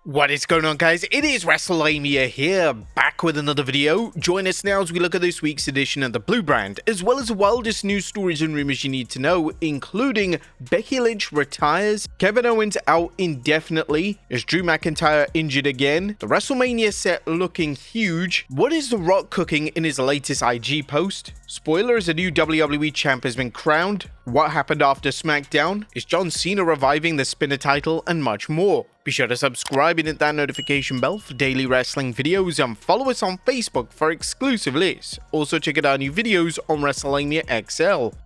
What is going on, guys? It is Wrestlelamia here, back with another video. Join us now as we look at this week's edition of the Blue Brand, as well as the wildest news stories and rumors you need to know, including Becky Lynch retires, Kevin Owens out indefinitely, is Drew McIntyre injured again, the WrestleMania set looking huge, what is The Rock cooking in his latest IG post, spoilers, a new WWE champ has been crowned, what happened after SmackDown, is John Cena reviving the spinner title, and much more. Be sure to subscribe and hit that notification bell for daily wrestling videos and follow us on Facebook for exclusive lists. Also check out our new videos on Wrestlelamia XL.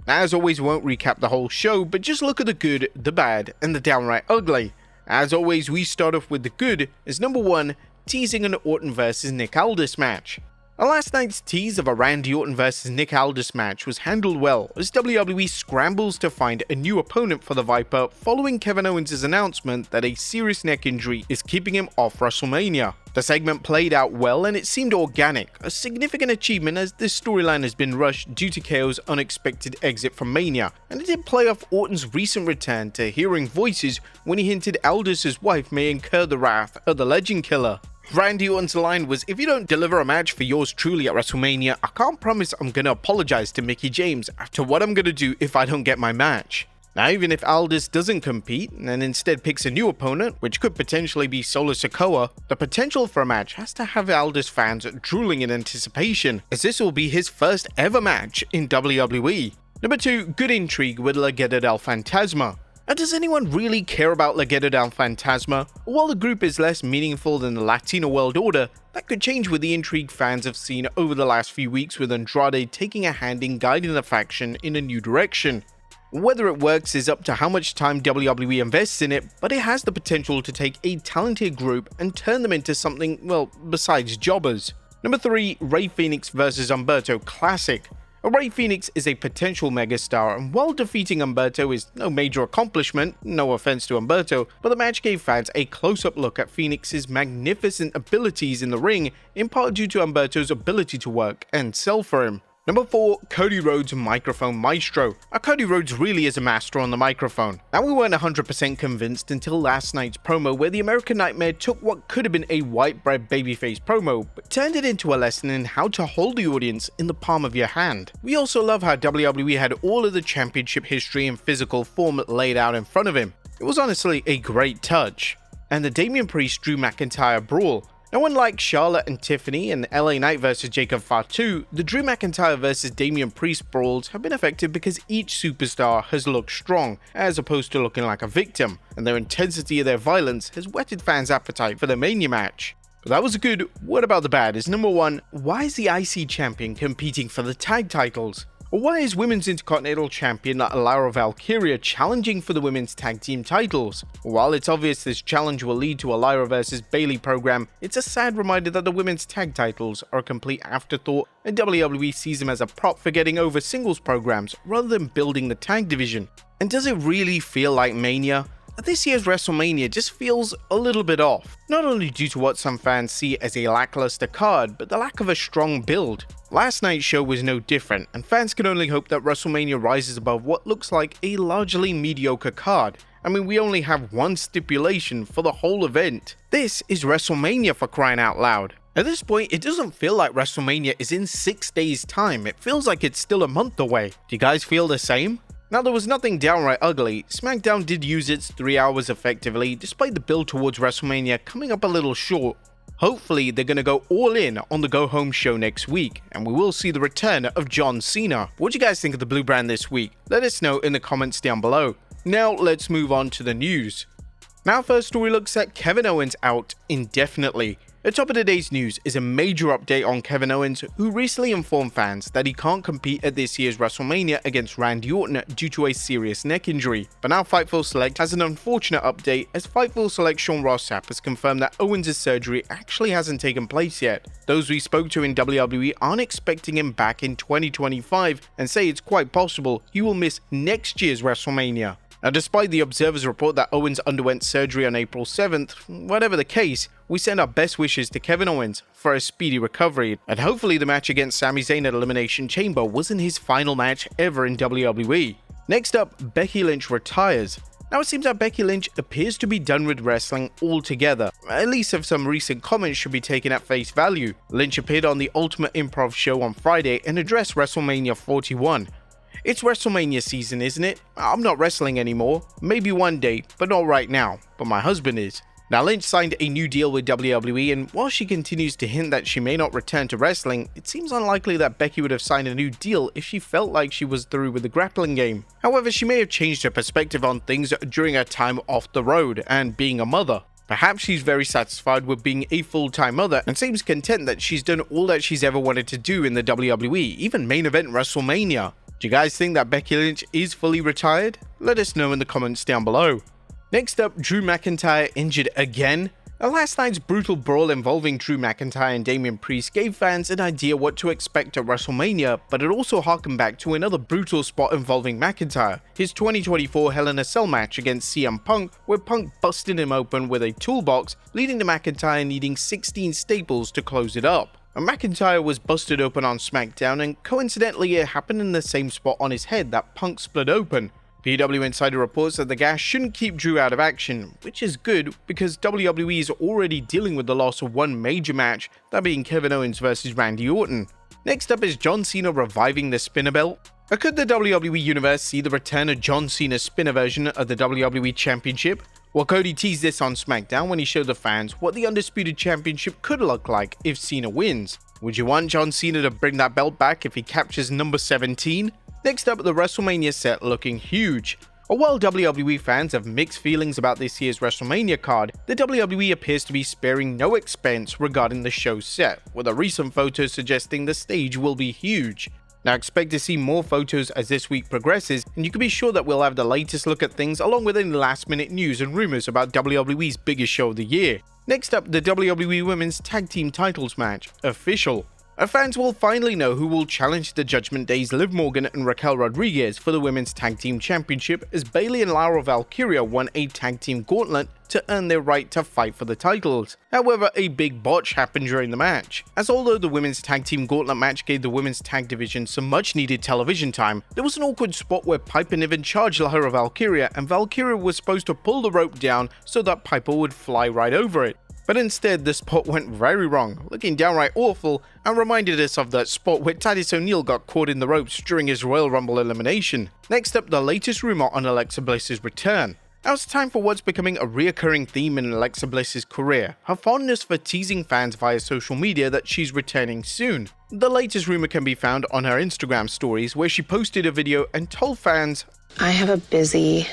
Now, as always, we won't recap the whole show, but just look at the good, the bad, and the downright ugly. As always, we start off with the good, as number 1, teasing an Orton vs Nick Aldis match. Last night's tease of a Randy Orton vs Nick Aldis match was handled well as WWE scrambles to find a new opponent for the Viper following Kevin Owens' announcement that a serious neck injury is keeping him off WrestleMania. The segment played out well and it seemed organic, a significant achievement as this storyline has been rushed due to KO's unexpected exit from Mania, and it did play off Orton's recent return to hearing voices when he hinted Aldis' wife may incur the wrath of the Legend Killer. Randy Orton's line was, "If you don't deliver a match for yours truly at WrestleMania, I can't promise I'm gonna apologize to Mickie James after what I'm gonna do if I don't get my match." Now, even if Aldis doesn't compete and instead picks a new opponent, which could potentially be Solo Sikoa, the potential for a match has to have Aldis fans drooling in anticipation, as this will be his first ever match in WWE. Number 2, good intrigue with Legado del Fantasma. Now, does anyone really care about Legado del Fantasma? While the group is less meaningful than the Latino World Order, that could change with the intrigue fans have seen over the last few weeks, with Andrade taking a hand in guiding the faction in a new direction. Whether it works is up to how much time WWE invests in it, but it has the potential to take a talented group and turn them into something, well, besides jobbers. Number 3, Rey Fenix vs Humberto Classic. Rey Fenix is a potential megastar, and while defeating Humberto is no major accomplishment, no offense to Humberto, but the match gave fans a close-up look at Fenix's magnificent abilities in the ring, in part due to Humberto's ability to work and sell for him. Number 4, Cody Rhodes Microphone Maestro. Cody Rhodes really is a master on the microphone. Now, we weren't 100% convinced until last night's promo where the American Nightmare took what could have been a white bread babyface promo, but turned it into a lesson in how to hold the audience in the palm of your hand. We also love how WWE had all of the championship history in physical form laid out in front of him. It was honestly a great touch. And the Damian Priest Drew McIntyre brawl. Now, unlike Charlotte and Tiffany and LA Knight vs Jacob Fatu, the Drew McIntyre vs Damian Priest brawls have been effective because each superstar has looked strong, as opposed to looking like a victim, and their intensity of their violence has whetted fans' appetite for the Mania match. But that was good. What about the bad? Is number 1, why is the IC champion competing for the tag titles? Or why is Women's Intercontinental Champion Lyra Valkyria challenging for the Women's Tag Team titles? While it's obvious this challenge will lead to a Lyra vs Bayley program, it's a sad reminder that the Women's Tag titles are a complete afterthought, and WWE sees them as a prop for getting over singles programs rather than building the tag division. And does it really feel like Mania? This year's WrestleMania just feels a little bit off, not only due to what some fans see as a lackluster card, but the lack of a strong build. Last night's show was no different, and fans can only hope that WrestleMania rises above what looks like a largely mediocre card. I mean, we only have one stipulation for the whole event. This is WrestleMania, for crying out loud. At this point, it doesn't feel like WrestleMania is in 6 days' time, it feels like it's still a month away. Do you guys feel the same? Now, there was nothing downright ugly. SmackDown did use its 3 hours effectively, despite the build towards WrestleMania coming up a little short. Hopefully, they're going to go all in on the go-home show next week, and we will see the return of John Cena. What do you guys think of the Blue Brand this week? Let us know in the comments down below. Now, let's move on to the news. Now, first story looks at Kevin Owens out indefinitely. At top of today's news is a major update on Kevin Owens, who recently informed fans that he can't compete at this year's WrestleMania against Randy Orton due to a serious neck injury. But now Fightful Select has an unfortunate update, as Fightful Select Sean Ross Sapp has confirmed that Owens' surgery actually hasn't taken place yet. Those we spoke to in WWE aren't expecting him back in 2025 and say it's quite possible he will miss next year's WrestleMania. Now, despite the Observer's report that Owens underwent surgery on April 7th, whatever the case, we send our best wishes to Kevin Owens for a speedy recovery, and hopefully the match against Sami Zayn at Elimination Chamber wasn't his final match ever in WWE. Next up, Becky Lynch retires. Now it seems that Becky Lynch appears to be done with wrestling altogether, at least if some recent comments should be taken at face value. Lynch appeared on the Ultimate Improv show on Friday and addressed WrestleMania 41. It's WrestleMania season, isn't it? I'm not wrestling anymore. Maybe one day, but not right now. But my husband is. Now, Lynch signed a new deal with WWE, and while she continues to hint that she may not return to wrestling, it seems unlikely that Becky would have signed a new deal if she felt like she was through with the grappling game. However, she may have changed her perspective on things during her time off the road and being a mother. Perhaps she's very satisfied with being a full-time mother and seems content that she's done all that she's ever wanted to do in the WWE, even main event WrestleMania. Do you guys think that Becky Lynch is fully retired? Let us know in the comments down below. Next up, Drew McIntyre injured again. Last night's brutal brawl involving Drew McIntyre and Damian Priest gave fans an idea what to expect at WrestleMania, but it also harkened back to another brutal spot involving McIntyre, his 2024 Hell in a Cell match against CM Punk, where Punk busted him open with a toolbox, leading to McIntyre needing 16 staples to close it up. McIntyre was busted open on SmackDown, and coincidentally it happened in the same spot on his head that Punk split open. PW Insider reports that the gas shouldn't keep Drew out of action, which is good because WWE is already dealing with the loss of one major match, that being Kevin Owens vs Randy Orton. Next up is John Cena reviving the spinner belt. Could the WWE Universe see the return of John Cena's spinner version of the WWE Championship? Well, Cody teased this on SmackDown when he showed the fans what the Undisputed Championship could look like if Cena wins. Would you want John Cena to bring that belt back if he captures number 17? Next up, the WrestleMania set looking huge. While WWE fans have mixed feelings about this year's WrestleMania card, the WWE appears to be sparing no expense regarding the show's set, with a recent photo suggesting the stage will be huge. Now expect to see more photos as this week progresses, and you can be sure that we'll have the latest look at things along with any last minute news and rumors about WWE's biggest show of the year. Next up, the WWE Women's Tag Team Titles match, official. Fans will finally know who will challenge the Judgment Day's Liv Morgan and Raquel Rodriguez for the Women's Tag Team Championship, as Bayley and Laura Valkyria won a tag team gauntlet to earn their right to fight for the titles. However, a big botch happened during the match, as although the Women's Tag Team Gauntlet match gave the Women's Tag Division some much needed television time, there was an awkward spot where Piper Niven charged Laura Valkyria, and Valkyria was supposed to pull the rope down so that Piper would fly right over it. But instead, the spot went very wrong, looking downright awful, and reminded us of that spot where Titus O'Neil got caught in the ropes during his Royal Rumble elimination. Next up, the latest rumor on Alexa Bliss's return. Now it's time for what's becoming a reoccurring theme in Alexa Bliss's career, her fondness for teasing fans via social media that she's returning soon. The latest rumor can be found on her Instagram stories, where she posted a video and told fans, "I have a busy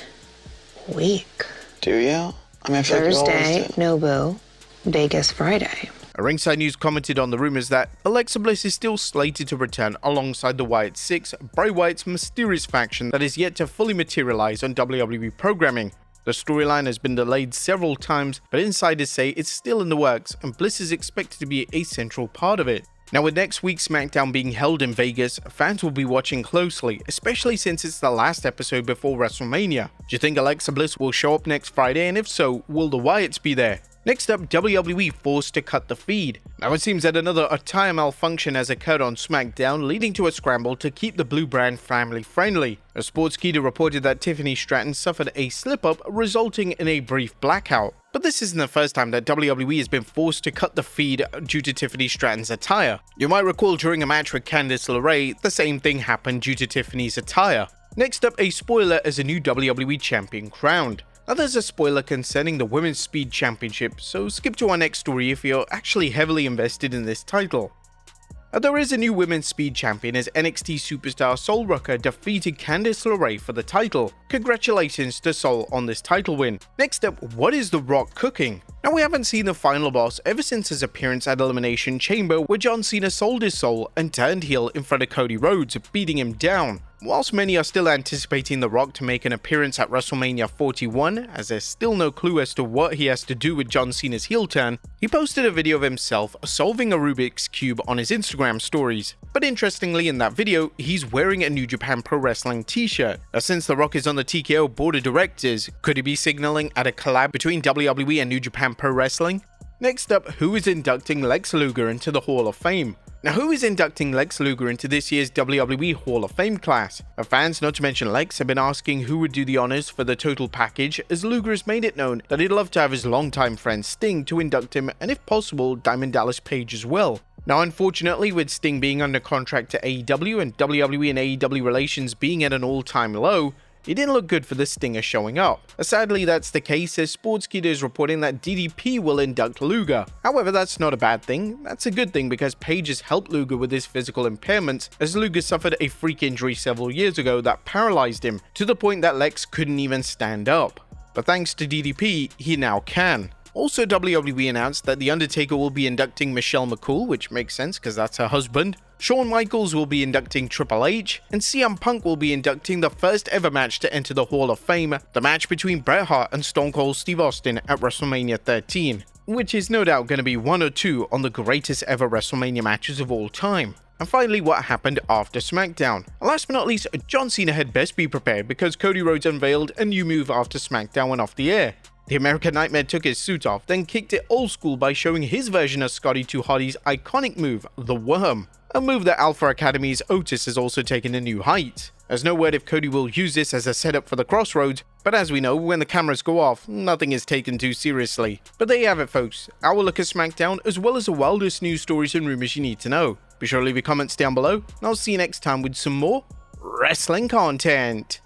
week. Do you? I mean, I feel Thursday, like you Nobu. Vegas Friday." Ringside News commented on the rumors that Alexa Bliss is still slated to return alongside the Wyatt Six, Bray Wyatt's mysterious faction that is yet to fully materialize on WWE programming. The storyline has been delayed several times, but insiders say it's still in the works and Bliss is expected to be a central part of it. Now, with next week's SmackDown being held in Vegas, fans will be watching closely, especially since it's the last episode before WrestleMania. Do you think Alexa Bliss will show up next Friday, and if so, will the Wyatts be there? Next up, WWE forced to cut the feed. Now it seems that another attire malfunction has occurred on SmackDown, leading to a scramble to keep the blue brand family friendly. A Sportskeeda reported that Tiffany Stratton suffered a slip-up, resulting in a brief blackout. But this isn't the first time that WWE has been forced to cut the feed due to Tiffany Stratton's attire. You might recall during a match with Candice LeRae, the same thing happened due to Tiffany's attire. Next up, a spoiler as a new WWE Champion Crowned. Now there's a spoiler concerning the Women's Speed Championship, so skip to our next story if you're actually heavily invested in this title. There is a new Women's Speed Champion as NXT superstar Sol Rucker defeated Candice LeRae for the title. Congratulations to Sol on this title win. Next up, what is The Rock cooking? Now we haven't seen the final boss ever since his appearance at Elimination Chamber, where John Cena sold his soul and turned heel in front of Cody Rhodes, beating him down. Whilst many are still anticipating The Rock to make an appearance at WrestleMania 41, as there's still no clue as to what he has to do with John Cena's heel turn, he posted a video of himself solving a Rubik's Cube on his Instagram stories. But interestingly, in that video, he's wearing a New Japan Pro Wrestling t-shirt. Now, since The Rock is on the TKO board of directors, could he be signaling at a collab between WWE and New Japan Pro Wrestling? Next up, who is inducting Lex Luger into the Hall of Fame? Now, who is inducting Lex Luger into this year's WWE Hall of Fame class? Fans, not to mention Lex, have been asking who would do the honors for the total package, as Luger has made it known that he'd love to have his longtime friend Sting to induct him, and if possible, Diamond Dallas Page as well. Now, unfortunately, with Sting being under contract to AEW and WWE and AEW relations being at an all-time low, it didn't look good for the Stinger showing up. Sadly, that's the case, as Sportskeeda is reporting that DDP will induct Luger. However, that's not a bad thing. That's a good thing because Page has helped Luger with his physical impairments, as Luger suffered a freak injury several years ago that paralyzed him to the point that Lex couldn't even stand up. But thanks to DDP, he now can. Also, WWE announced that The Undertaker will be inducting Michelle McCool, which makes sense because that's her husband. Shawn Michaels will be inducting Triple H, and CM Punk will be inducting the first ever match to enter the Hall of Fame, the match between Bret Hart and Stone Cold Steve Austin at WrestleMania 13, which is no doubt going to be one or two on the greatest ever WrestleMania matches of all time. And finally, what happened after SmackDown. And last but not least, John Cena had best be prepared because Cody Rhodes unveiled a new move after SmackDown went off the air. The American Nightmare took his suit off, then kicked it old school by showing his version of Scotty 2 Hotty's iconic move, the Worm. A move that Alpha Academy's Otis has also taken a new height. There's no word if Cody will use this as a setup for the Crossroads, but as we know, when the cameras go off, nothing is taken too seriously. But there you have it, folks. Our look at SmackDown, as well as the wildest news stories and rumors you need to know. Be sure to leave your comments down below, and I'll see you next time with some more wrestling content.